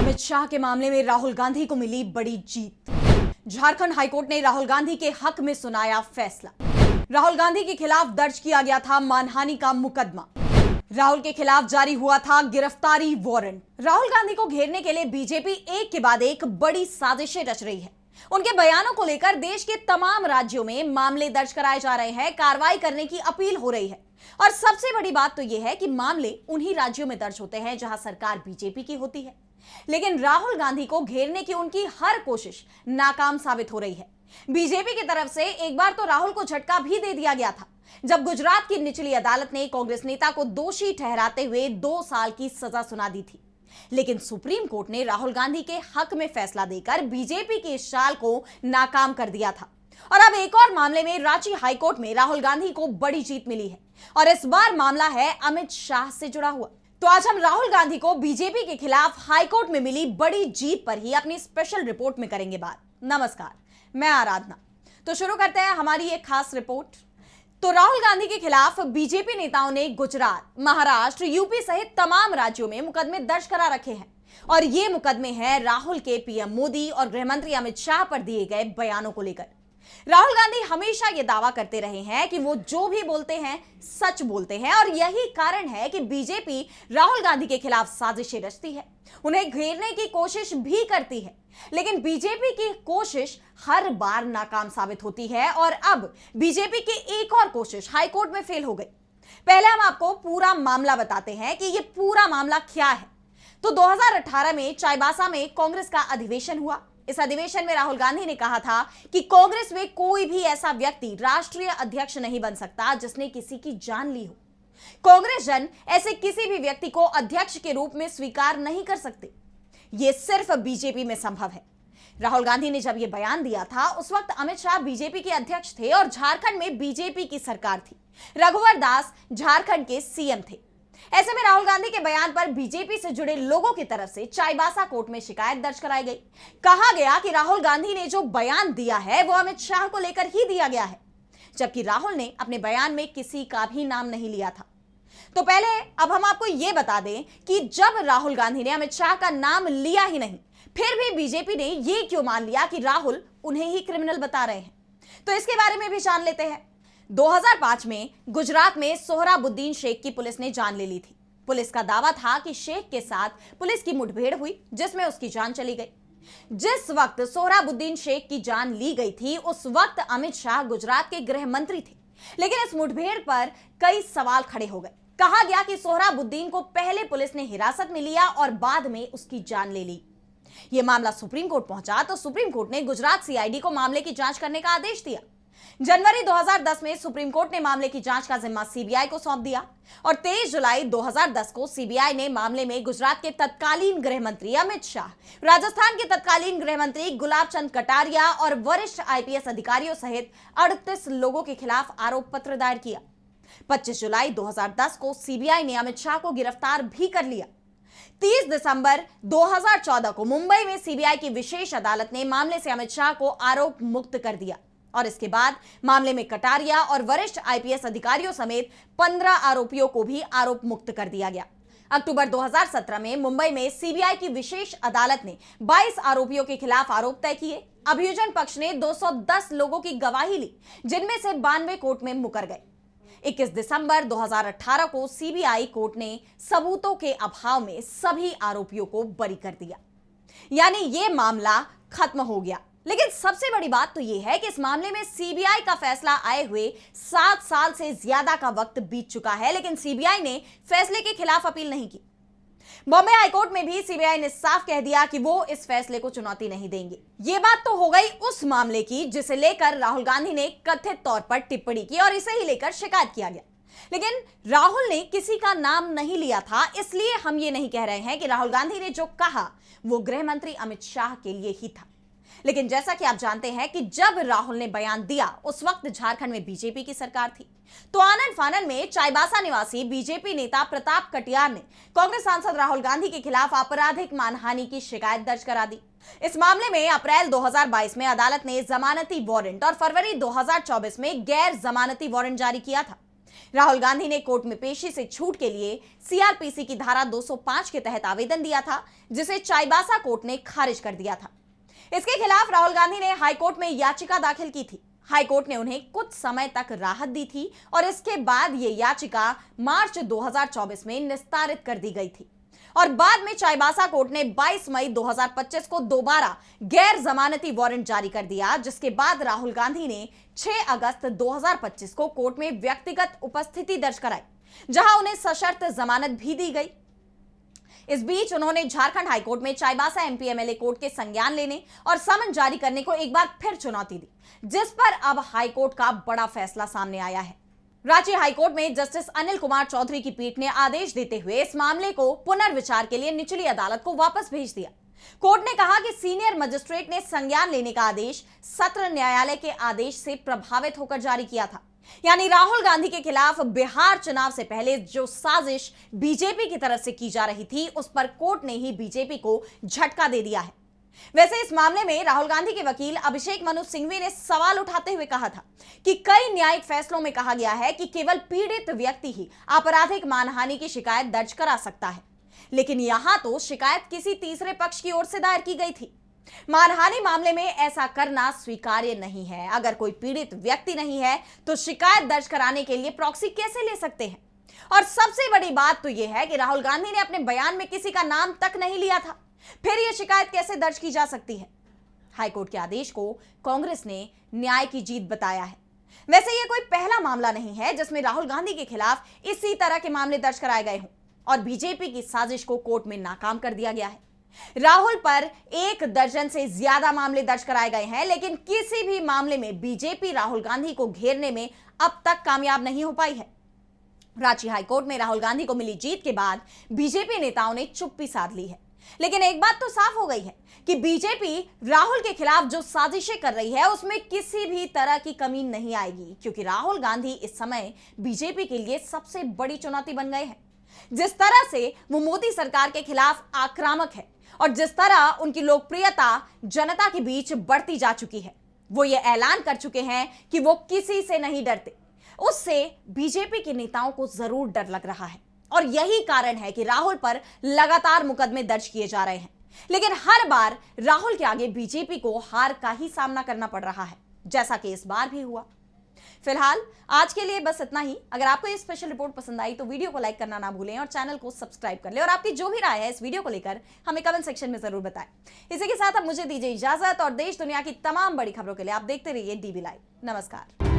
अमित शाह के मामले में राहुल गांधी को मिली बड़ी जीत। झारखंड हाईकोर्ट ने राहुल गांधी के हक में सुनाया फैसला। राहुल गांधी के खिलाफ दर्ज किया गया था मानहानि का मुकदमा। राहुल के खिलाफ जारी हुआ था गिरफ्तारी वारंट। राहुल गांधी को घेरने के लिए बीजेपी एक के बाद एक बड़ी साजिशें रच रही है। उनके बयानों को लेकर देश के तमाम राज्यों में मामले दर्ज कराए जा रहे हैं, कार्रवाई करने की अपील हो रही है। और सबसे बड़ी बात तो यह है कि मामले उन्हीं राज्यों में दर्ज होते हैं जहां सरकार बीजेपी की होती है। लेकिन राहुल गांधी को घेरने की उनकी हर कोशिश नाकाम साबित हो रही है। बीजेपी की तरफ से एक बार तो राहुल को झटका भी दे दिया गया था, जब गुजरात की निचली अदालत ने कांग्रेस नेता को दोषी ठहराते हुए 2 साल की सजा सुना दी थी। लेकिन सुप्रीम कोर्ट ने राहुल गांधी के हक में फैसला देकर बीजेपी की इस चाल को नाकाम कर दिया था। और अब एक और मामले में रांची हाईकोर्ट में राहुल गांधी को बड़ी जीत मिली है, और इस बार मामला है अमित शाह से जुड़ा हुआ। तो आज हम राहुल गांधी को बीजेपी के खिलाफ हाईकोर्ट में मिली बड़ी जीत पर ही अपनी स्पेशल रिपोर्ट में करेंगे बात। नमस्कार, मैं आराधना। तो शुरू करते हैं हमारी एक खास रिपोर्ट। तो राहुल गांधी के खिलाफ बीजेपी नेताओं ने गुजरात, महाराष्ट्र, यूपी सहित तमाम राज्यों में मुकदमे दर्ज करा रखे हैं। और ये मुकदमे हैं राहुल के पीएम मोदी और गृहमंत्री अमित शाह पर दिए गए बयानों को लेकर। राहुल गांधी हमेशा ये दावा करते रहे हैं कि वो जो भी बोलते हैं सच बोलते हैं, और यही कारण है कि बीजेपी राहुल गांधी के खिलाफ साजिशें रचती है, उन्हें घेरने की कोशिश भी करती है। लेकिन बीजेपी की कोशिश हर बार नाकाम साबित होती है, और अब बीजेपी की एक और कोशिश हाईकोर्ट में फेल हो गई। पहले हम आपको पूरा मामला बताते हैं कि यह पूरा मामला क्या है। तो 2018 में चाईबासा में कांग्रेस का अधिवेशन हुआ। इस अधिवेशन में राहुल गांधी ने कहा था कि कांग्रेस में कोई भी ऐसा व्यक्ति राष्ट्रीय अध्यक्ष नहीं बन सकता जिसने किसी की जान ली हो। कांग्रेस जन ऐसे किसी भी व्यक्ति को अध्यक्ष के रूप में स्वीकार नहीं कर सकते। यह सिर्फ बीजेपी में संभव है। राहुल गांधी ने जब यह बयान दिया था, उस वक्त अमित शाह बीजेपी के अध्यक्ष थे और झारखंड में बीजेपी की सरकार थी। रघुवर दास झारखंड के सीएम थे। ऐसे में राहुल गांधी के बयान पर बीजेपी से जुड़े लोगों की तरफ से चाईबासा कोर्ट में शिकायत दर्ज कराई गई। कहा गया कि राहुल गांधी ने जो बयान दिया है वो अमित शाह को लेकर ही दिया गया है, जबकि राहुल ने अपने बयान में किसी का भी नाम नहीं लिया था। तो पहले अब हम आपको यह बता दें कि जब राहुल गांधी ने अमित शाह का नाम लिया ही नहीं, फिर भी बीजेपी ने यह क्यों मान लिया कि राहुल उन्हें ही क्रिमिनल बता रहे हैं। तो इसके बारे में भी जान लेते हैं। 2005 में गुजरात में सोहराबुद्दीन शेख की पुलिस ने जान ले ली थी। पुलिस का दावा था कि शेख के साथ पुलिस की मुठभेड़ हुई, जिसमें उसकी जान चली गई। जिस वक्त सोहराबुद्दीन शेख की जान ली गई थी, उस वक्त अमित शाह गुजरात के गृह मंत्री थे। लेकिन इस मुठभेड़ पर कई सवाल खड़े हो गए। कहा गया कि सोहराबुद्दीन को पहले पुलिस ने हिरासत में लिया और बाद में उसकी जान ले ली। यह मामला सुप्रीम कोर्ट पहुंचा तो सुप्रीम कोर्ट ने गुजरात सीआईडी को मामले की जांच करने का आदेश दिया। जनवरी 2010 में सुप्रीम कोर्ट ने मामले की जांच का जिम्मा सीबीआई को सौंप दिया, और 23 जुलाई 2010 को सीबीआई ने मामले में गुजरात के तत्कालीन गृह मंत्री अमित शाह, राजस्थान के तत्कालीन गृह मंत्री गुलाब चंद कटारिया और वरिष्ठ आईपीएस अधिकारियों सहित 38 लोगों के खिलाफ आरोप पत्र दायर किया। 25 जुलाई 2010 को सीबीआई ने अमित शाह को गिरफ्तार भी कर लिया। 30 दिसंबर 2014 को मुंबई में सीबीआई की विशेष अदालत ने मामले से अमित शाह को आरोप मुक्त कर दिया, और इसके बाद मामले में कटारिया और वरिष्ठ आईपीएस अधिकारियों समेत 15 आरोपियों को भी आरोप मुक्त कर दिया गया। अक्टूबर 2017 में मुंबई में सीबीआई की विशेष अदालत ने 22 आरोपियों के खिलाफ आरोप तय किए। अभियोजन पक्ष ने 210 लोगों की गवाही ली, जिनमें से 92 कोर्ट में मुकर गए। 21 दिसंबर 2018 को सीबीआई कोर्ट ने सबूतों के अभाव में सभी आरोपियों को बरी कर दिया, यानी यह मामला खत्म हो गया। लेकिन सबसे बड़ी बात तो यह है कि इस मामले में सीबीआई का फैसला आए हुए 7 साल से ज्यादा का वक्त बीत चुका है, लेकिन सीबीआई ने फैसले के खिलाफ अपील नहीं की। बॉम्बे हाईकोर्ट में भी सीबीआई ने साफ कह दिया कि वो इस फैसले को चुनौती नहीं देंगे। ये बात तो हो गई उस मामले की जिसे लेकर राहुल गांधी ने कथित तौर पर टिप्पणी की और इसे ही लेकर शिकायत किया गया। लेकिन राहुल ने किसी का नाम नहीं लिया था, इसलिए हम ये नहीं कह रहे हैं कि राहुल गांधी ने जो कहा वो गृह मंत्री अमित शाह के लिए ही था। लेकिन जैसा कि आप जानते हैं कि जब राहुल ने बयान दिया, उस वक्त झारखंड में बीजेपी की सरकार थी। तो आनन फानन में चाईबासा निवासी बीजेपी नेता प्रताप कटियार ने कांग्रेस सांसद राहुल गांधी के खिलाफ आपराधिक मानहानि की शिकायत दर्ज करा दी। इस मामले में अप्रैल 2022 में अदालत ने जमानती वारंट और फरवरी 2024 में गैर जमानती वारंट जारी किया था। राहुल गांधी ने कोर्ट में पेशी से छूट के लिए सीआरपीसी की धारा 205 के तहत आवेदन दिया था, जिसे चाईबासा कोर्ट ने खारिज कर दिया था। इसके खिलाफ राहुल गांधी ने हाईकोर्ट में याचिका दाखिल की थी। हाईकोर्ट ने उन्हें कुछ समय तक राहत दी थी और इसके बाद यह याचिका मार्च 2024 में निस्तारित कर दी गई थी और बाद में चाईबासा कोर्ट ने 22 मई 2025 को दोबारा गैर जमानती वारंट जारी कर दिया, जिसके बाद राहुल गांधी ने 6 अगस्त 2025 को कोर्ट में व्यक्तिगत उपस्थिति दर्ज कराई, जहां उन्हें सशर्त जमानत भी दी गई। इस बीच उन्होंने झारखंड हाईकोर्ट में चाईबासा एमपी एमएलए कोर्ट के संज्ञान लेने और समन जारी करने को एक बार फिर चुनौती दी, जिस पर अब हाईकोर्ट का बड़ा फैसला सामने आया है। रांची हाईकोर्ट में जस्टिस अनिल कुमार चौधरी की पीठ ने आदेश देते हुए इस मामले को पुनर्विचार के लिए निचली अदालत को वापस भेज दिया। कोर्ट ने कहा कि सीनियर मजिस्ट्रेट ने संज्ञान लेने का आदेश सत्र न्यायालय के आदेश से प्रभावित होकर जारी किया था। यानी राहुल गांधी के खिलाफ बिहार चुनाव से पहले जो साजिश बीजेपी की तरफ से की जा रही थी, उस पर कोर्ट ने ही बीजेपी को झटका दे दिया है। वैसे इस मामले में राहुल गांधी के वकील अभिषेक मनु सिंघवी ने सवाल उठाते हुए कहा था कि कई न्यायिक फैसलों में कहा गया है कि केवल पीड़ित व्यक्ति ही आपराधिक मानहानि की शिकायत दर्ज करा सकता है, लेकिन यहां तो शिकायत किसी तीसरे पक्ष की ओर से दायर की गई थी। मानहानि मामले में ऐसा करना स्वीकार्य नहीं है। अगर कोई पीड़ित व्यक्ति नहीं है तो शिकायत दर्ज कराने के लिए प्रॉक्सी कैसे ले सकते हैं? और सबसे बड़ी बात तो यह है कि राहुल गांधी ने अपने बयान में किसी का नाम तक नहीं लिया था, फिर यह शिकायत कैसे दर्ज की जा सकती है? हाईकोर्ट के आदेश को कांग्रेस ने न्याय की जीत बताया है। वैसे यह कोई पहला मामला नहीं है जिसमें राहुल गांधी के खिलाफ इसी तरह के मामले दर्ज कराए गए हों और बीजेपी की साजिश को कोर्ट में नाकाम कर दिया गया है। राहुल पर 1 दर्जन से ज्यादा मामले दर्ज कराए गए हैं, लेकिन किसी भी मामले में बीजेपी राहुल गांधी को घेरने में अब तक कामयाब नहीं हो पाई है। रांची हाईकोर्ट में राहुल गांधी को मिली जीत के बाद बीजेपी नेताओं ने चुप्पी साध ली है, लेकिन एक बात तो साफ हो गई है कि बीजेपी राहुल के खिलाफ जो साजिशें कर रही है उसमें किसी भी तरह की कमी नहीं आएगी, क्योंकि राहुल गांधी इस समय बीजेपी के लिए सबसे बड़ी चुनौती बन गए हैं। जिस तरह से वो मोदी सरकार के खिलाफ आक्रामक है और जिस तरह उनकी लोकप्रियता जनता के बीच बढ़ती जा चुकी है, वो ये ऐलान कर चुके हैं कि वो किसी से नहीं डरते। उससे बीजेपी के नेताओं को जरूर डर लग रहा है और यही कारण है कि राहुल पर लगातार मुकदमे दर्ज किए जा रहे हैं, लेकिन हर बार राहुल के आगे बीजेपी को हार का ही सामना करना पड़ रहा है, जैसा कि इस बार भी हुआ। फिलहाल आज के लिए बस इतना ही। अगर आपको ये स्पेशल रिपोर्ट पसंद आई तो वीडियो को लाइक करना ना भूलें और चैनल को सब्सक्राइब कर लें और आपकी जो भी राय है इस वीडियो को लेकर हमें कमेंट सेक्शन में जरूर बताएं। इसी के साथ अब मुझे दीजिए इजाजत और देश दुनिया की तमाम बड़ी खबरों के लिए आप देखते रहिए डीबी लाइव। नमस्कार।